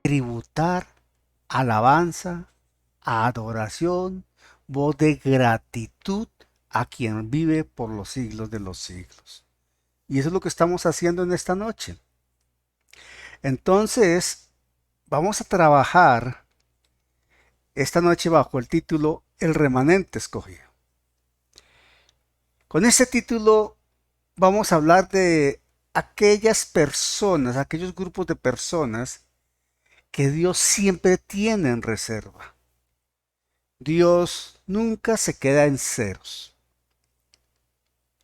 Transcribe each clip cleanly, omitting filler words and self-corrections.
tributar alabanza, adoración, voz de gratitud a quien vive por los siglos de los siglos. Y eso es lo que estamos haciendo en esta noche. Entonces, vamos a trabajar esta noche bajo el título El remanente escogido. Con este título vamos a hablar de aquellas personas, aquellos grupos de personas que Dios siempre tiene en reserva. Dios nunca se queda en ceros.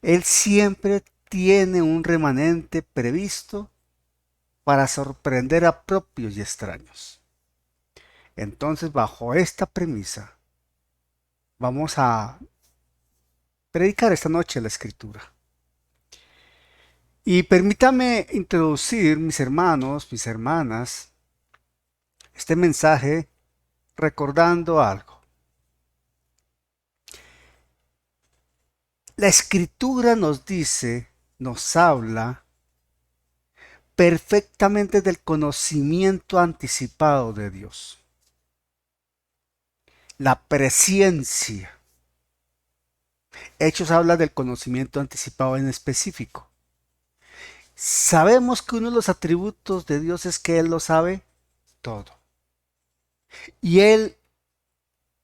Él siempre tiene un remanente previsto para sorprender a propios y extraños. Entonces, bajo esta premisa, vamos a predicar esta noche la escritura. Y permítame introducir, mis hermanos, mis hermanas, este mensaje recordando algo. La escritura nos dice, nos habla perfectamente del conocimiento anticipado de Dios. La presciencia. Hechos habla del conocimiento anticipado en específico. Sabemos que uno de los atributos de Dios es que Él lo sabe todo. Y Él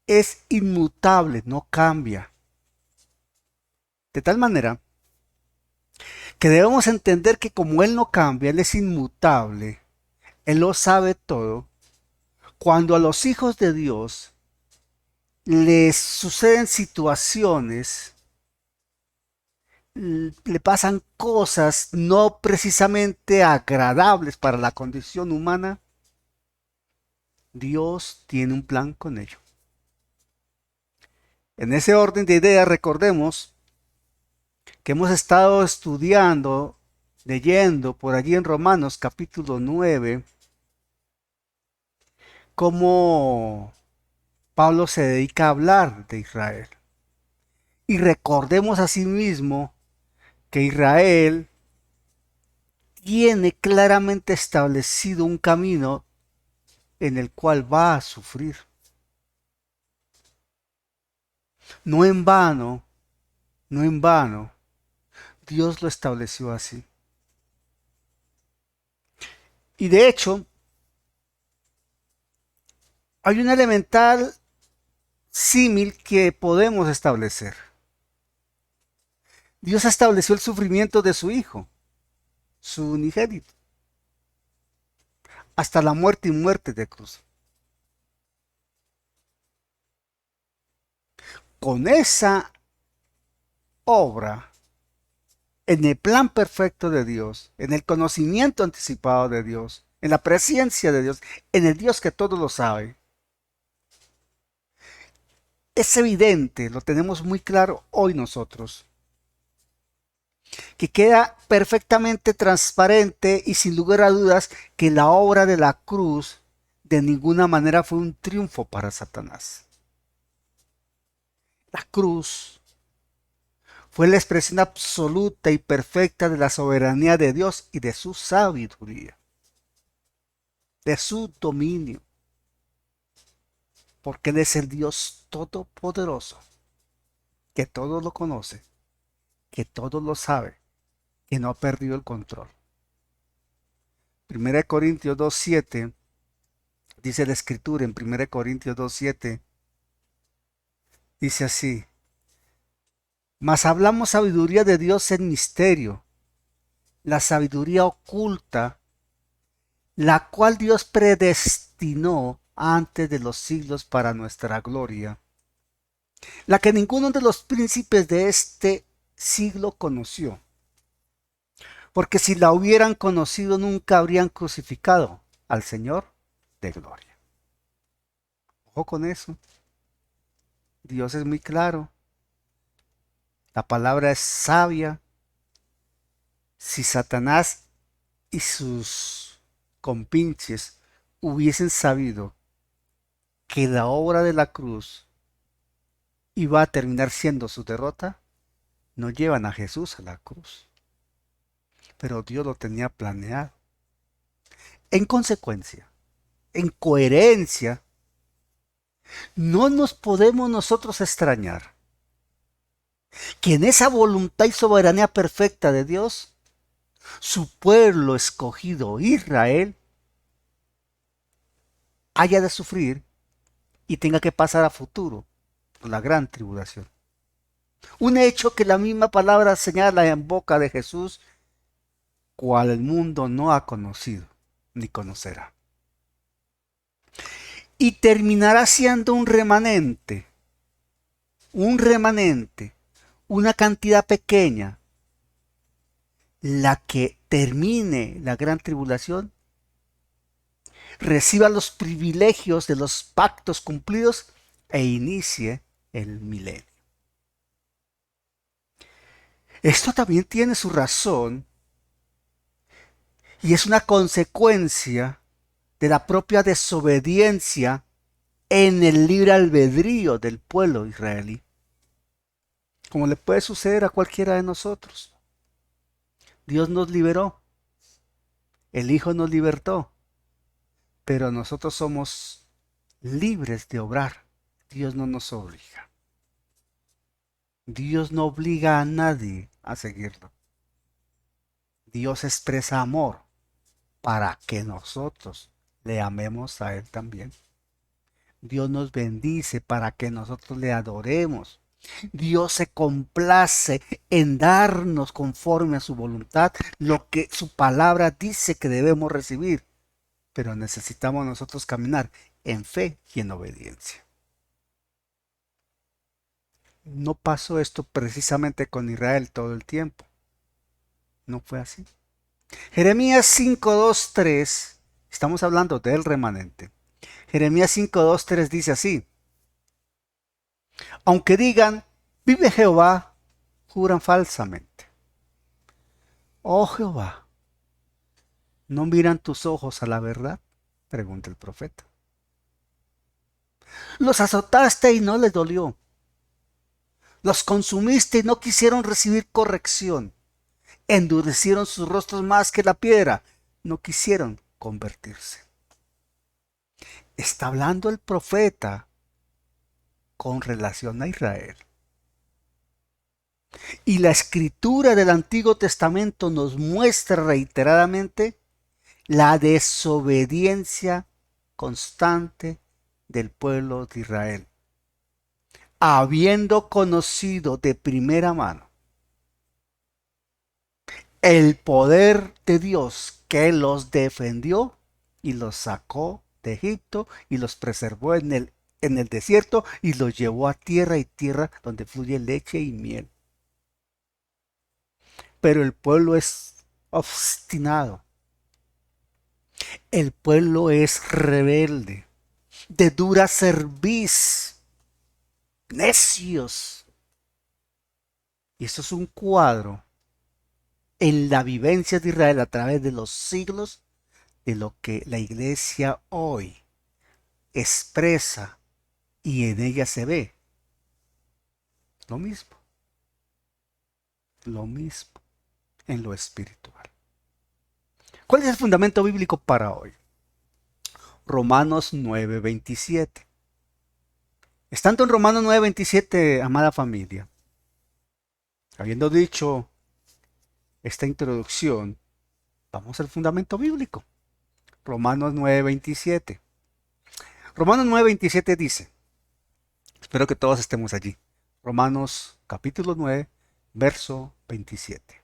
es inmutable, no cambia. De tal manera que debemos entender que como Él no cambia, Él es inmutable, Él lo sabe todo. Cuando a los hijos de Dios les suceden situaciones, le pasan cosas no precisamente agradables para la condición humana, Dios tiene un plan con ello. En ese orden de ideas, recordemos que hemos estado estudiando, leyendo por allí en Romanos capítulo 9, cómo Pablo se dedica a hablar de Israel. Y recordemos asimismo que Israel tiene claramente establecido un camino en el cual va a sufrir. No en vano, no en vano, Dios lo estableció así. Y de hecho, hay un elemental símil que podemos establecer. Dios estableció el sufrimiento de su Hijo, su unigénito, hasta la muerte y muerte de cruz. Con esa obra, en el plan perfecto de Dios, en el conocimiento anticipado de Dios, en la presencia de Dios, en el Dios que todo lo sabe, es evidente, lo tenemos muy claro hoy nosotros, que queda perfectamente transparente y sin lugar a dudas que la obra de la cruz de ninguna manera fue un triunfo para Satanás. La cruz fue la expresión absoluta y perfecta de la soberanía de Dios y de su sabiduría, de su dominio, porque Él es el Dios todopoderoso, que todo lo conoce, que todo lo sabe, que no ha perdido el control. 1 Corintios 2.7 dice la escritura en 1 Corintios 2.7, dice así: mas hablamos sabiduría de Dios en misterio, la sabiduría oculta, la cual Dios predestinó antes de los siglos para nuestra gloria, la que ninguno de los príncipes de este siglo conoció, porque si la hubieran conocido nunca habrían crucificado al Señor de gloria. Ojo con eso, Dios es muy claro, la palabra es sabia. Si Satanás y sus compinches hubiesen sabido que la obra de la cruz iba a terminar siendo su derrota, no llevan a Jesús a la cruz. Pero Dios lo tenía planeado. En consecuencia, en coherencia, no nos podemos nosotros extrañar que en esa voluntad y soberanía perfecta de Dios, su pueblo escogido Israel haya de sufrir y tenga que pasar a futuro por la gran tribulación. Un hecho que la misma palabra señala en boca de Jesús, cual el mundo no ha conocido ni conocerá. Y terminará siendo una cantidad pequeña, la que termine la gran tribulación, reciba los privilegios de los pactos cumplidos e inicie el milenio. Esto también tiene su razón y es una consecuencia de la propia desobediencia en el libre albedrío del pueblo israelí, como le puede suceder a cualquiera de nosotros. Dios nos liberó, el Hijo nos libertó, pero nosotros somos libres de obrar. Dios no nos obliga. Dios no obliga a nadie a seguirlo. Dios expresa amor para que nosotros le amemos a Él también. Dios nos bendice para que nosotros le adoremos. Dios se complace en darnos conforme a su voluntad lo que su palabra dice que debemos recibir. Pero necesitamos nosotros caminar en fe y en obediencia. No pasó esto precisamente con Israel todo el tiempo. No fue así. Jeremías 5, 2, 3, estamos hablando del remanente. Jeremías 5, 2, 3 dice así: aunque digan, vive Jehová, juran falsamente. Oh Jehová, ¿no miran tus ojos a la verdad? Pregunta el profeta. Los azotaste y no les dolió. Los consumiste y no quisieron recibir corrección. Endurecieron sus rostros más que la piedra. No quisieron convertirse. Está hablando el profeta con relación a Israel. Y la escritura del Antiguo Testamento nos muestra reiteradamente la desobediencia constante del pueblo de Israel, habiendo conocido de primera mano el poder de Dios que los defendió y los sacó de Egipto y los preservó en el desierto y los llevó a tierra y tierra donde fluye leche y miel. Pero el pueblo es obstinado. El pueblo es rebelde, de dura cerviz, necios. Y eso es un cuadro en la vivencia de Israel a través de los siglos de lo que la iglesia hoy expresa y en ella se ve. Lo mismo en lo espiritual. ¿Cuál es el fundamento bíblico para hoy? Romanos 9:27. Estando en Romanos 9:27, amada familia, habiendo dicho esta introducción, vamos al fundamento bíblico. Romanos 9:27. Romanos 9:27 dice, espero que todos estemos allí. Romanos capítulo 9, verso 27.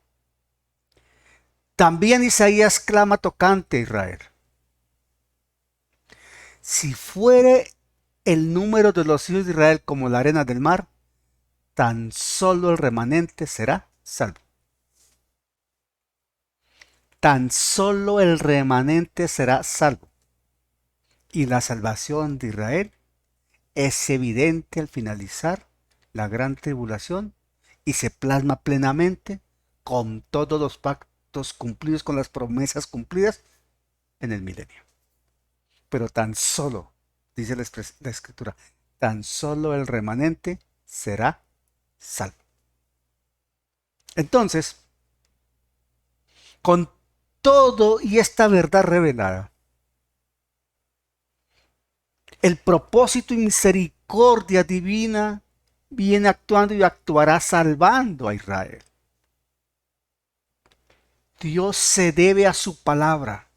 También Isaías clama tocante a Israel. Si fuere el número de los hijos de Israel como la arena del mar, tan solo el remanente será salvo. Tan solo el remanente será salvo. Y la salvación de Israel es evidente al finalizar la gran tribulación y se plasma plenamente con todos los pactos cumplidos, con las promesas cumplidas en el milenio. Pero tan solo, dice la escritura, tan solo el remanente será salvo. Entonces, con todo y esta verdad revelada, El propósito y misericordia divina viene actuando y actuará salvando a Israel. Dios se debe a su palabra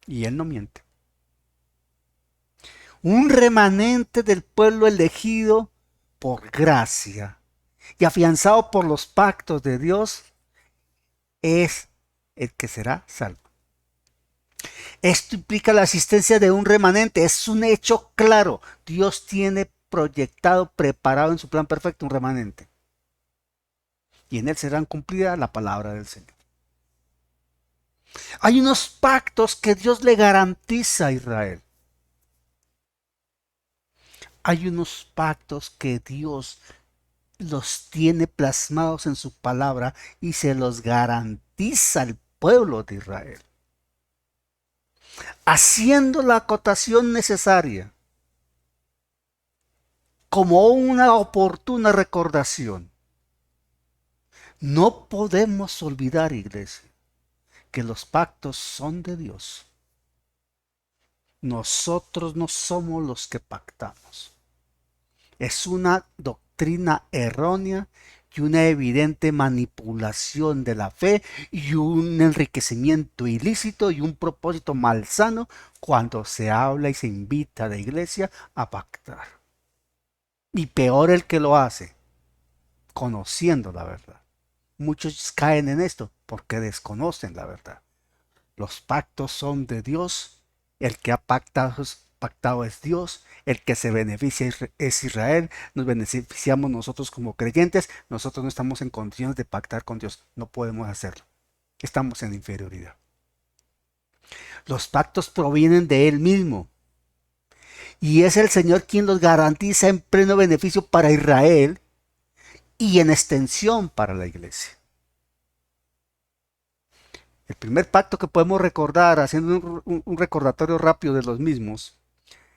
y Él no miente. Un remanente del pueblo elegido por gracia y afianzado por los pactos de Dios es el que será salvo. Esto implica la existencia de un remanente, es un hecho claro. Dios tiene proyectado, preparado en su plan perfecto un remanente. Y en él serán cumplida la palabra del Señor. Hay unos pactos que Dios le garantiza a Israel. Hay unos pactos que Dios los tiene plasmados en su palabra y se los garantiza al pueblo de Israel, haciendo la acotación necesaria como una oportuna recordación. No podemos olvidar, iglesia, que los pactos son de Dios. Nosotros no somos los que pactamos. Es una doctrina errónea y una evidente manipulación de la fe y un enriquecimiento ilícito y un propósito malsano cuando se habla y se invita a la iglesia a pactar. Y peor el que lo hace, conociendo la verdad. Muchos caen en esto porque desconocen la verdad. Los pactos son de Dios, el que ha pactado es Dios, el que se beneficia es Israel, nos beneficiamos nosotros como creyentes, nosotros no estamos en condiciones de pactar con Dios, no podemos hacerlo, estamos en inferioridad. Los pactos provienen de Él mismo y es el Señor quien los garantiza en pleno beneficio para Israel y en extensión para la iglesia. El primer pacto que podemos recordar, haciendo un recordatorio rápido de los mismos,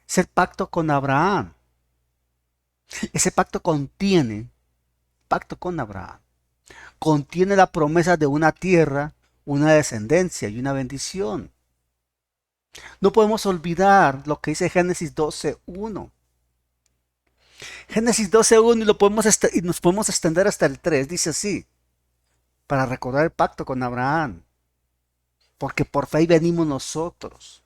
es el pacto con Abraham. Ese pacto pacto con Abraham, contiene la promesa de una tierra, una descendencia y una bendición. No podemos olvidar lo que dice Génesis 12:1. Génesis 12:1 y nos podemos extender hasta el 3. Dice así, para recordar el pacto con Abraham. Porque por fe venimos nosotros.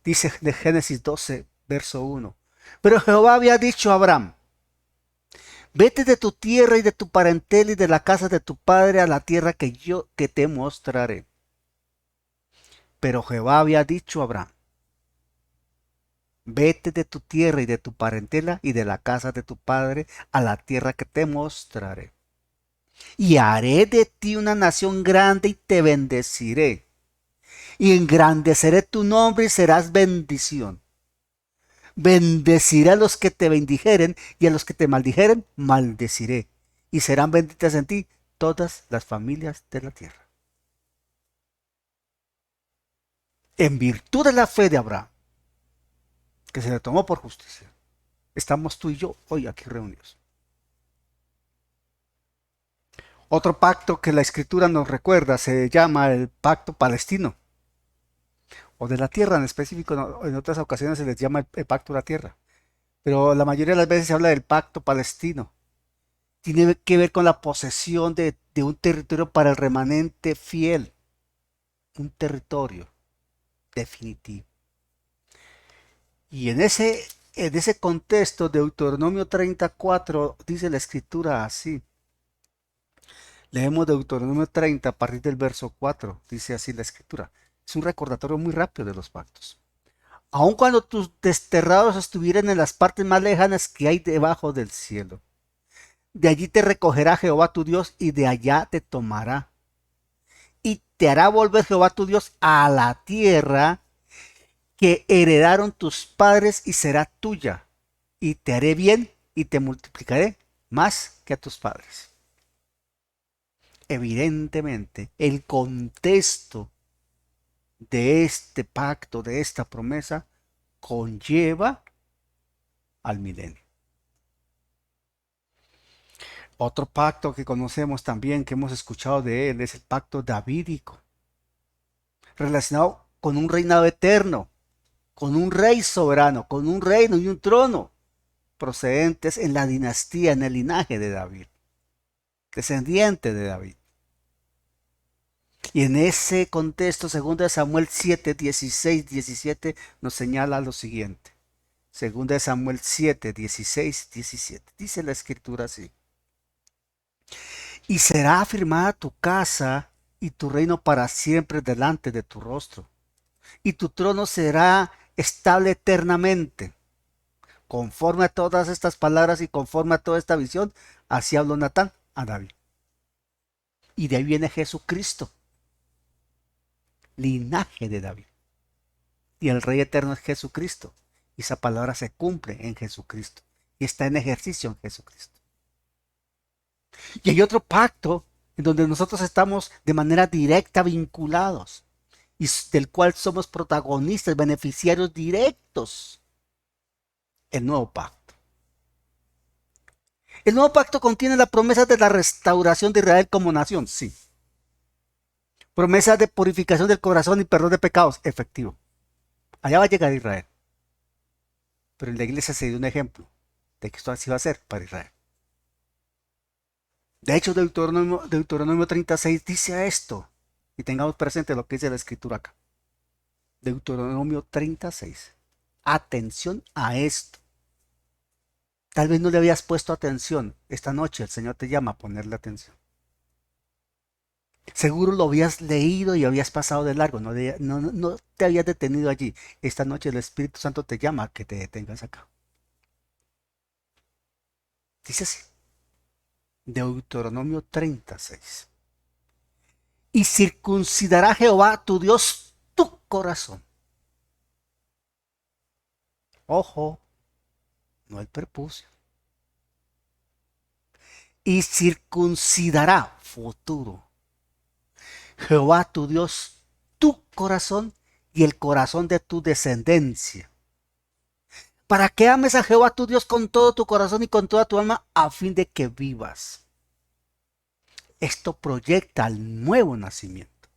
Dice de Génesis 12, verso 1. Pero Jehová había dicho a Abraham, vete de tu tierra y de tu parentela y de la casa de tu padre a la tierra que te mostraré. Pero Jehová había dicho a Abraham, vete de tu tierra y de tu parentela y de la casa de tu padre a la tierra que te mostraré. Y haré de ti una nación grande y te bendeciré. Y engrandeceré tu nombre y serás bendición. Bendeciré a los que te bendijeren y a los que te maldijeren, maldeciré. Y serán benditas en ti todas las familias de la tierra. En virtud de la fe de Abraham, que se le tomó por justicia, estamos tú y yo hoy aquí reunidos. Otro pacto que la escritura nos recuerda se llama el pacto palestino, o de la tierra en específico. En otras ocasiones se les llama el pacto de la tierra, pero la mayoría de las veces se habla del pacto palestino. Tiene que ver con la posesión de un territorio para el remanente fiel, un territorio definitivo. Y en ese contexto, Deuteronomio 34 dice la escritura así. Leemos Deuteronomio 30 a partir del verso 4, dice así la escritura. Es un recordatorio muy rápido de los pactos. Aun cuando tus desterrados estuvieran en las partes más lejanas que hay debajo del cielo, de allí te recogerá Jehová tu Dios y de allá te tomará. Y te hará volver Jehová tu Dios a la tierra que heredaron tus padres y será tuya. Y te haré bien y te multiplicaré más que a tus padres. Evidentemente, el contexto de este pacto, de esta promesa, conlleva al milenio. Otro pacto que conocemos también, que hemos escuchado de él, es el pacto davídico, relacionado con un reinado eterno, con un rey soberano, con un reino y un trono, procedentes en la dinastía, en el linaje de David, descendiente de David. Y en ese contexto, 2 Samuel 7, 16, 17, nos señala lo siguiente. 2 Samuel 7, 16, 17. Dice la escritura así. Y será afirmada tu casa y tu reino para siempre delante de tu rostro. Y tu trono será estable eternamente. Conforme a todas estas palabras y conforme a toda esta visión, así habló Natán a David. Y de ahí viene Jesucristo, linaje de David. Y el Rey eterno es Jesucristo. Y esa palabra se cumple en Jesucristo. Y está en ejercicio en Jesucristo. Y hay otro pacto en donde nosotros estamos de manera directa vinculados. Y del cual somos protagonistas, beneficiarios directos. El nuevo pacto. El nuevo pacto contiene la promesa de la restauración de Israel como nación, sí. Promesa de purificación del corazón y perdón de pecados, efectivo. Allá va a llegar Israel. Pero en la iglesia se dio un ejemplo de que esto así va a ser para Israel. De hecho, Deuteronomio 36 dice esto. Y tengamos presente lo que dice la escritura acá. Deuteronomio 36. Atención a esto. Tal vez no le habías puesto atención. Esta noche el Señor te llama a ponerle atención. Seguro lo habías leído y habías pasado de largo. No te habías detenido allí. Esta noche el Espíritu Santo te llama a que te detengas acá. Dice así. Deuteronomio 36. Y circuncidará Jehová tu Dios tu corazón. Ojo, no el prepucio. Y circuncidará, futuro, Jehová tu Dios tu corazón y el corazón de tu descendencia. Para que ames a Jehová tu Dios con todo tu corazón y con toda tu alma, a fin de que vivas. Esto proyecta al nuevo nacimiento.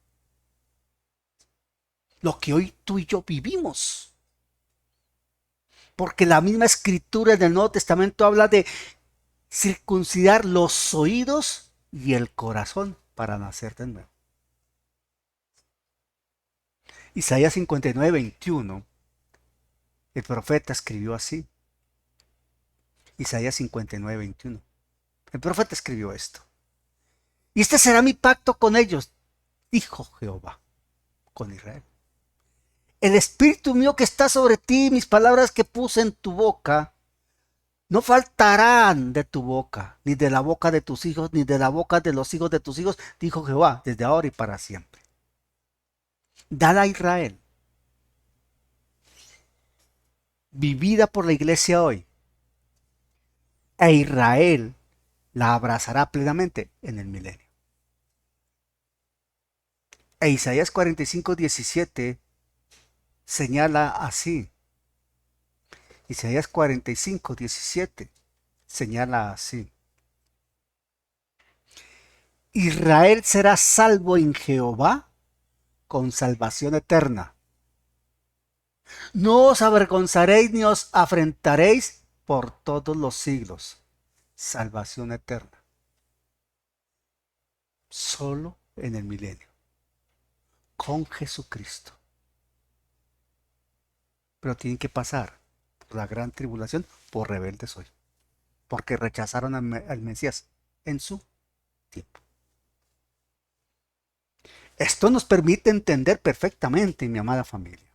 Lo que hoy tú y yo vivimos. Porque la misma escritura del Nuevo Testamento habla de circuncidar los oídos y el corazón para nacer de nuevo. Isaías 59, 21. El profeta escribió así. Isaías 59, 21. El profeta escribió esto. Y este será mi pacto con ellos, dijo Jehová, con Israel. El espíritu mío que está sobre ti, mis palabras que puse en tu boca, no faltarán de tu boca, ni de la boca de tus hijos, ni de la boca de los hijos de tus hijos, dijo Jehová, desde ahora y para siempre. Dada a Israel, vivida por la iglesia hoy, e Israel la abrazará plenamente en el milenio. E Isaías 45, 17 señala así. Isaías 45, 17 señala así. Israel será salvo en Jehová con salvación eterna. No os avergonzaréis ni os afrentaréis por todos los siglos. Salvación eterna. Solo en el milenio. Con Jesucristo. Pero tienen que pasar por la gran tribulación por rebeldes hoy. Porque rechazaron al Mesías en su tiempo. Esto nos permite entender perfectamente, mi amada familia.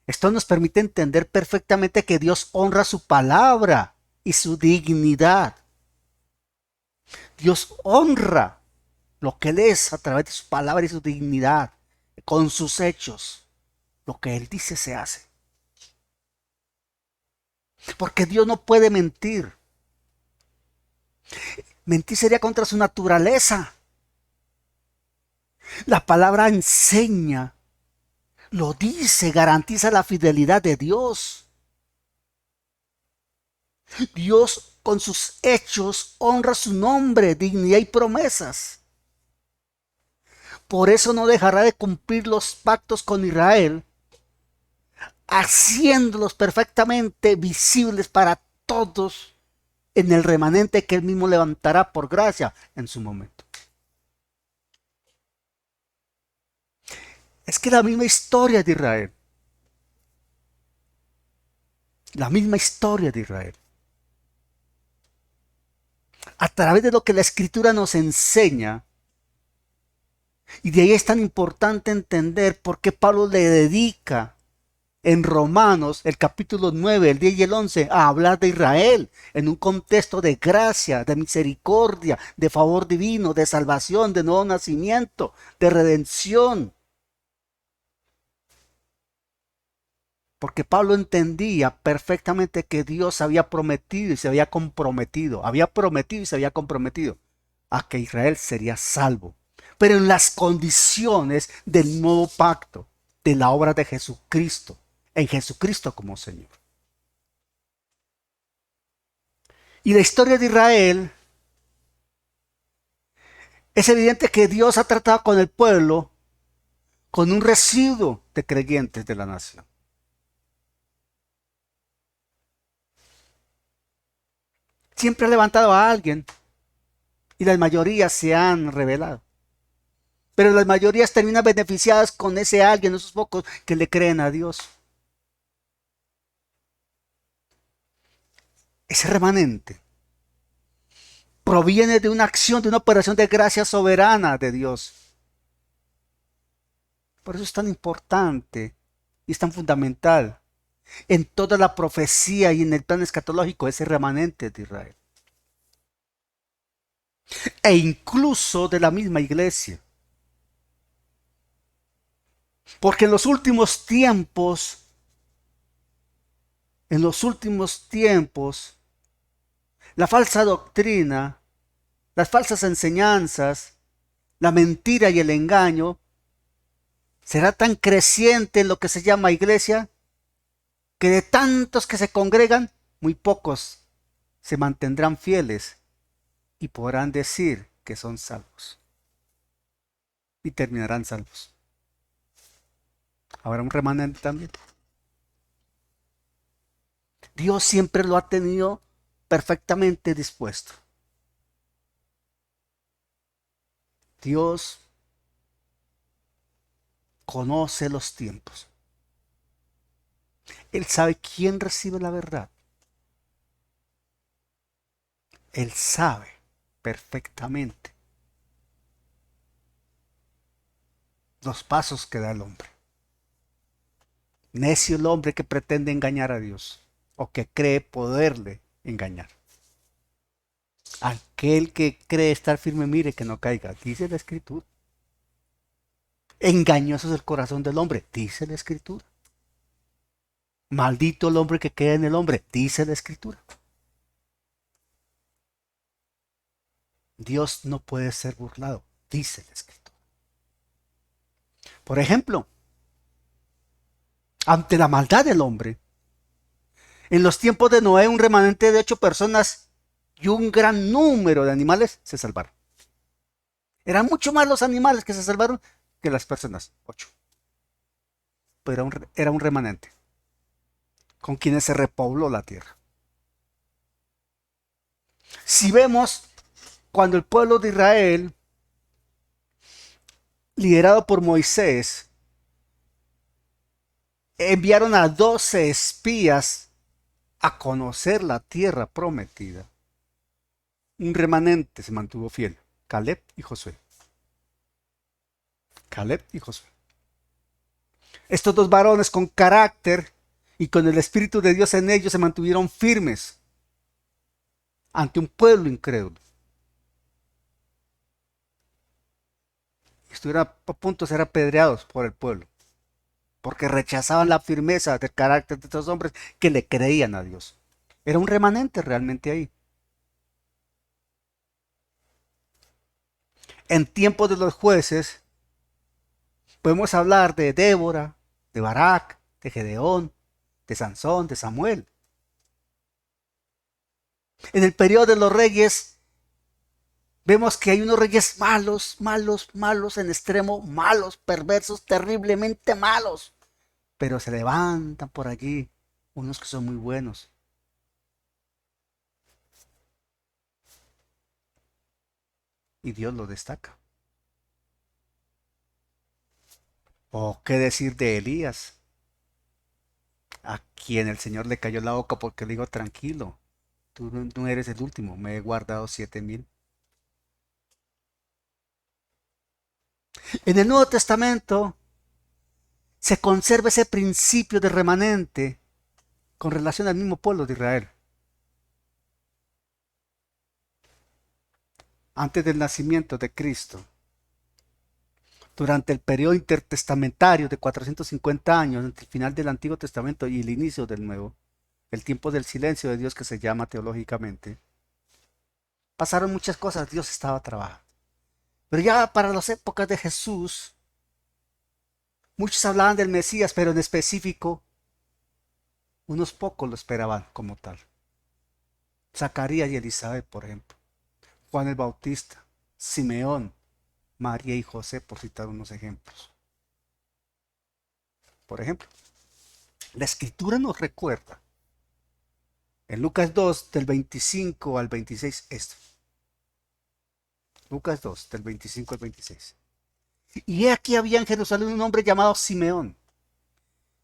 Esto nos permite entender perfectamente que Dios honra su palabra y su dignidad. Dios honra lo que Él es a través de su palabra y su dignidad, con sus hechos. Lo que Él dice se hace. Porque Dios no puede mentir. Mentir sería contra su naturaleza. La palabra enseña, lo dice, garantiza la fidelidad de Dios. Dios con sus hechos honra su nombre, dignidad y promesas. Por eso no dejará de cumplir los pactos con Israel haciéndolos perfectamente visibles para todos en el remanente que él mismo levantará por gracia en su momento. Es que la misma historia de Israel, la misma historia de Israel, a través de lo que la Escritura nos enseña, y de ahí es tan importante entender por qué Pablo le dedica en Romanos el capítulo 9, el 10 y el 11 a hablar de Israel en un contexto de gracia, de misericordia, de favor divino, de salvación, de nuevo nacimiento, de redención. Porque Pablo entendía perfectamente que Dios había prometido y se había comprometido, a que Israel sería salvo, pero en las condiciones del nuevo pacto, de la obra de Jesucristo, en Jesucristo como Señor. Y la historia de Israel, es evidente que Dios ha tratado con el pueblo con un residuo de creyentes de la nación. Siempre ha levantado a alguien y las mayorías se han rebelado. Pero las mayorías terminan beneficiadas con ese alguien, esos pocos que le creen a Dios. Ese remanente proviene de una acción, de una operación de gracia soberana de Dios. Por eso es tan importante y es tan fundamental en toda la profecía y en el plan escatológico ese remanente de Israel. E incluso de la misma iglesia. Porque en los últimos tiempos, la falsa doctrina, las falsas enseñanzas, la mentira y el engaño será tan creciente en lo que se llama iglesia que de tantos que se congregan, muy pocos se mantendrán fieles y podrán decir que son salvos. Y terminarán salvos. Habrá un remanente también. Dios siempre lo ha tenido perfectamente dispuesto. Dios conoce los tiempos. Él sabe quién recibe la verdad. Él sabe perfectamente los pasos que da el hombre. Necio el hombre que pretende engañar a Dios o que cree poderle engañar. Aquel que cree estar firme, mire que no caiga, dice la Escritura. Engañoso es el corazón del hombre, dice la Escritura. Maldito el hombre que queda en el hombre, dice la Escritura. Dios no puede ser burlado, dice la Escritura. Por ejemplo, ante la maldad del hombre, en los tiempos de Noé, un remanente de 8 personas y un gran número de animales se salvaron. Eran mucho más los animales que se salvaron que las personas, 8. Pero era un remanente con quienes se repobló la tierra. Si vemos cuando el pueblo de Israel, liderado por Moisés, enviaron a 12 espías a conocer la tierra prometida, un remanente se mantuvo fiel, Caleb y Josué. Estos dos varones con carácter y con el Espíritu de Dios en ellos se mantuvieron firmes ante un pueblo incrédulo. Estuvieron a punto de ser apedreados por el pueblo, porque rechazaban la firmeza del carácter de estos hombres que le creían a Dios. Era un remanente realmente ahí. En tiempos de los jueces, podemos hablar de Débora, de Barak, de Gedeón, de Sansón, de Samuel. En el periodo de los reyes, vemos que hay unos reyes malos en extremo, malos, perversos, terriblemente malos. pero se levantan por allí unos que son muy buenos. Y Dios los destaca. ¿O qué decir de Elías? A quien el Señor le cayó la boca porque le dijo, tranquilo, tú no eres el último, me he guardado 7,000. En el Nuevo Testamento se conserva ese principio de remanente con relación al mismo pueblo de Israel. Antes del nacimiento de Cristo, durante el periodo intertestamentario de 450 años, entre el final del Antiguo Testamento y el inicio del Nuevo, el tiempo del silencio de Dios que se llama teológicamente, pasaron muchas cosas, Dios estaba trabajando. Pero ya para las épocas de Jesús, muchos hablaban del Mesías, pero en específico, unos pocos lo esperaban como tal. Zacarías y Elizabeth, por ejemplo, Juan el Bautista, Simeón, María y José, por citar unos ejemplos. Por ejemplo, la escritura nos recuerda en Lucas 2, del 25 al 26, esto. Lucas 2, del 25 al 26. Y aquí había en Jerusalén un hombre llamado Simeón.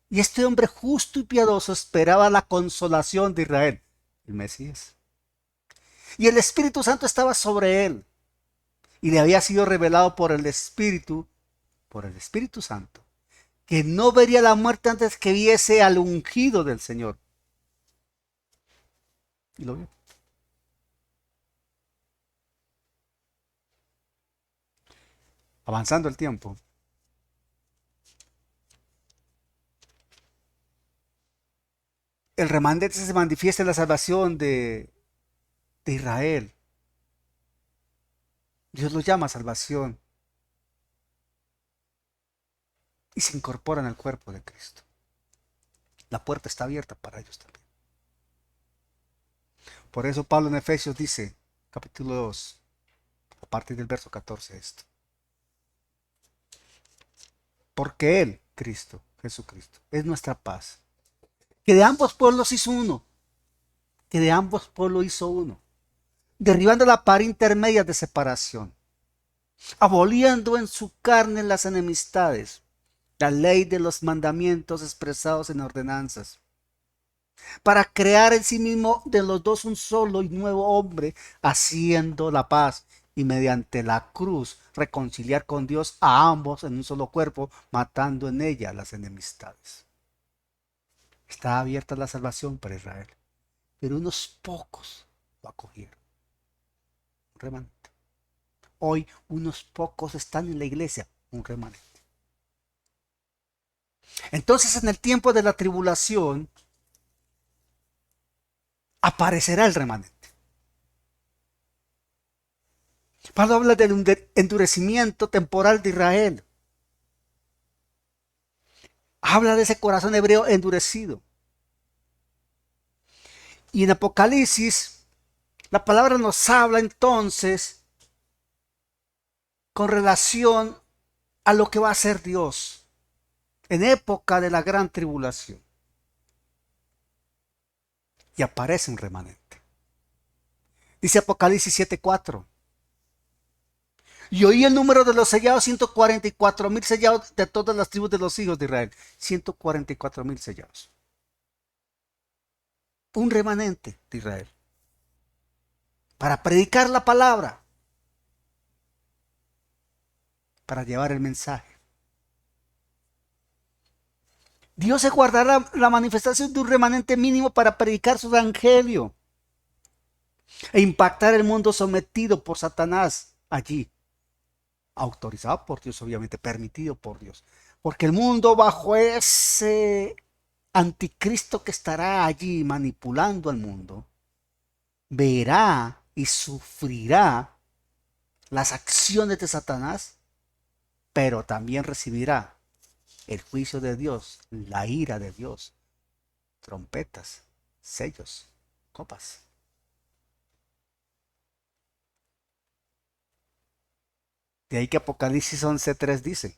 Y este hombre justo y piadoso esperaba la consolación de Israel, el Mesías. Y el Espíritu Santo estaba sobre él. Y le había sido revelado por el Espíritu Santo, que no vería la muerte antes que viese al ungido del Señor. Y lo vio. Avanzando el tiempo, el remanente se manifiesta en la salvación de Israel. Dios lo llama salvación y se incorporan al cuerpo de Cristo. La puerta está abierta para ellos también. Por eso Pablo en Efesios dice, capítulo 2, a partir del verso 14, esto. Porque Él, Cristo, Jesucristo, es nuestra paz. Que de ambos pueblos hizo uno. Que de ambos pueblos hizo uno. Derribando la pared intermedia de separación. Aboliendo en su carne las enemistades. La ley de los mandamientos expresados en ordenanzas, para crear en sí mismo de los dos un solo y nuevo hombre, haciendo la paz y mediante la cruz reconciliar con Dios a ambos en un solo cuerpo, matando en ella las enemistades. Está abierta la salvación para Israel, pero unos pocos lo acogieron. Un remanente. Hoy unos pocos están en la iglesia, un remanente. Entonces en el tiempo de la tribulación aparecerá el remanente. Pablo habla del endurecimiento temporal de Israel. Habla de ese corazón hebreo endurecido. Y en Apocalipsis, la palabra nos habla entonces con relación a lo que va a hacer Dios en época de la gran tribulación. Y aparece un remanente. Dice Apocalipsis 7:4. Y oí el número de los sellados, 144,000 sellados de todas las tribus de los hijos de Israel. 144,000 sellados. Un remanente de Israel. Para predicar la palabra. Para llevar el mensaje. Dios se guardará la manifestación de un remanente mínimo para predicar su evangelio e impactar el mundo sometido por Satanás allí. Autorizado por Dios, obviamente, permitido por Dios. Porque el mundo bajo ese anticristo que estará allí manipulando al mundo, verá y sufrirá las acciones de Satanás, pero también recibirá el juicio de Dios, la ira de Dios, trompetas, sellos, copas. De ahí que Apocalipsis 11:3 dice,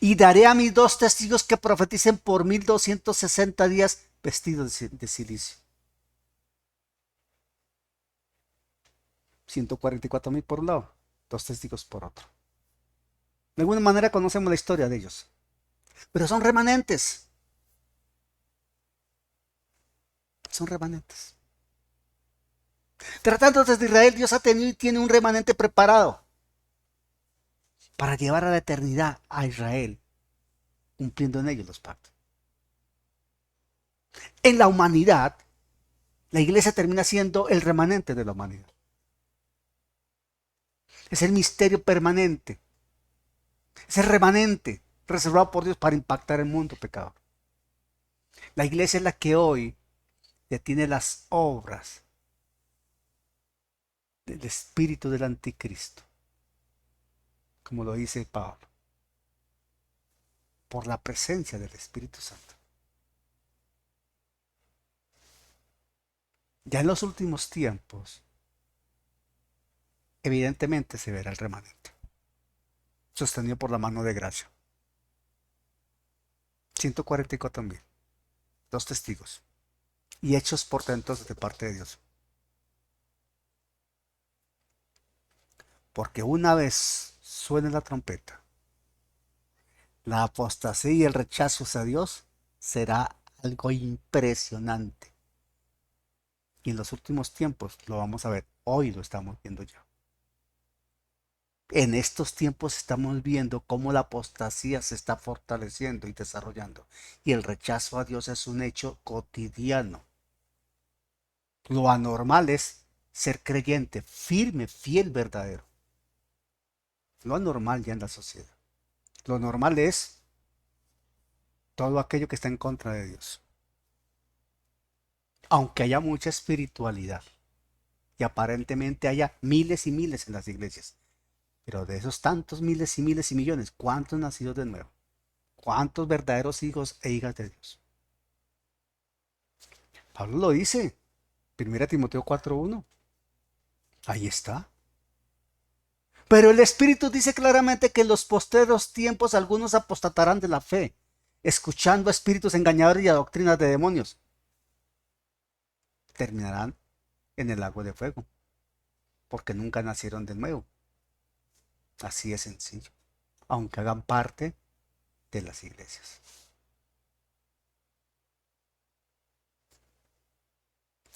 Y daré a mis 2 testigos que profeticen por 1260 días vestidos de silicio. 144,000 por un lado, 2 testigos por otro. De alguna manera conocemos la historia de ellos. Pero son remanentes. Son remanentes. Tratándose de Israel, Dios ha tenido y tiene un remanente preparado para llevar a la eternidad a Israel, cumpliendo en ellos los pactos. En la humanidad, la iglesia termina siendo el remanente de la humanidad. Es el misterio permanente. Es el remanente reservado por Dios para impactar el mundo pecador. La iglesia es la que hoy detiene las obras del espíritu del anticristo, como lo dice Pablo, por la presencia del Espíritu Santo. Ya en los últimos tiempos, evidentemente se verá el remanente, sostenido por la mano de gracia. 144,000, 2 testigos, y hechos portentosos de parte de Dios. Porque una vez suene la trompeta, la apostasía y el rechazo hacia Dios será algo impresionante. Y en los últimos tiempos lo vamos a ver. Hoy lo estamos viendo ya. En estos tiempos estamos viendo cómo la apostasía se está fortaleciendo y desarrollando. Y el rechazo a Dios es un hecho cotidiano. Lo anormal es ser creyente, firme, fiel, verdadero. Lo anormal ya en la sociedad. Lo normal es todo aquello que está en contra de Dios. Aunque haya mucha espiritualidad y aparentemente haya miles y miles en las iglesias, pero de esos tantos miles y miles y millones, ¿cuántos nacidos de nuevo? ¿Cuántos verdaderos hijos e hijas de Dios? Pablo lo dice, 1 Timoteo 4:1. Ahí está. Pero el Espíritu dice claramente que en los postreros tiempos algunos apostatarán de la fe, escuchando a espíritus engañadores y a doctrinas de demonios. Terminarán en el lago de fuego, porque nunca nacieron de nuevo. Así es sencillo, aunque hagan parte de las iglesias.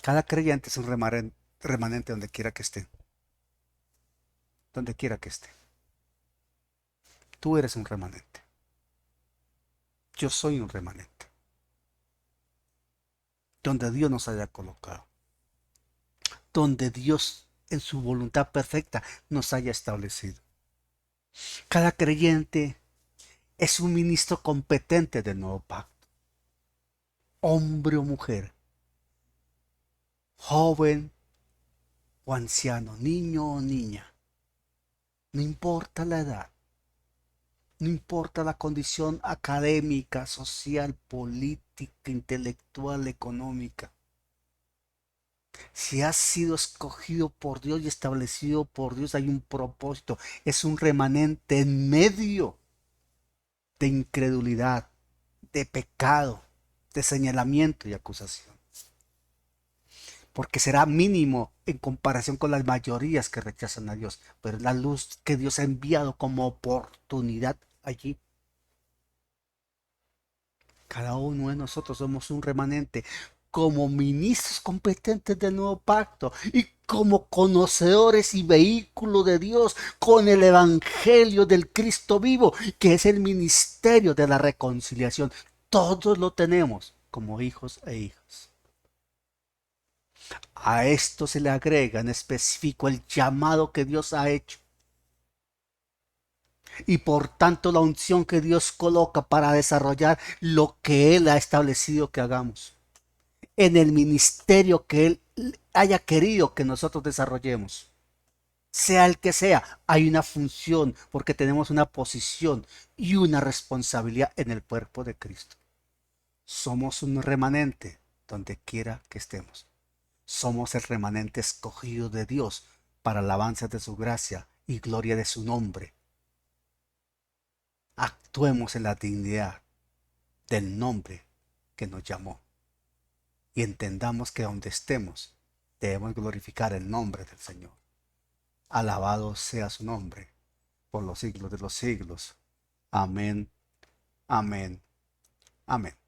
Cada creyente es un remanente donde quiera que esté. Donde quiera que esté. Tú eres un remanente. Yo soy un remanente. Donde Dios nos haya colocado. Donde Dios en su voluntad perfecta nos haya establecido. Cada creyente es un ministro competente del nuevo pacto. Hombre o mujer. Joven o anciano. Niño o niña. No importa la edad. No importa la condición académica, social, política, intelectual, económica. Si has sido escogido por Dios y establecido por Dios, hay un propósito. Es un remanente en medio de incredulidad, de pecado, de señalamiento y acusación. Porque será mínimo en comparación con las mayorías que rechazan a Dios. Pero es la luz que Dios ha enviado como oportunidad allí. Cada uno de nosotros somos un remanente como ministros competentes del nuevo pacto y como conocedores y vehículos de Dios con el evangelio del Cristo vivo, que es el ministerio de la reconciliación. Todos lo tenemos como hijos e hijas. A esto se le agrega en específico el llamado que Dios ha hecho y por tanto la unción que Dios coloca para desarrollar lo que Él ha establecido que hagamos en el ministerio que Él haya querido que nosotros desarrollemos. Sea el que sea, hay una función porque tenemos una posición y una responsabilidad en el cuerpo de Cristo. Somos un remanente donde quiera que estemos. Somos el remanente escogido de Dios para alabanza de su gracia y gloria de su nombre. actuemos en la dignidad del nombre que nos llamó y entendamos que donde estemos debemos glorificar el nombre del Señor. Alabado sea su nombre por los siglos de los siglos. Amén, amén, amén.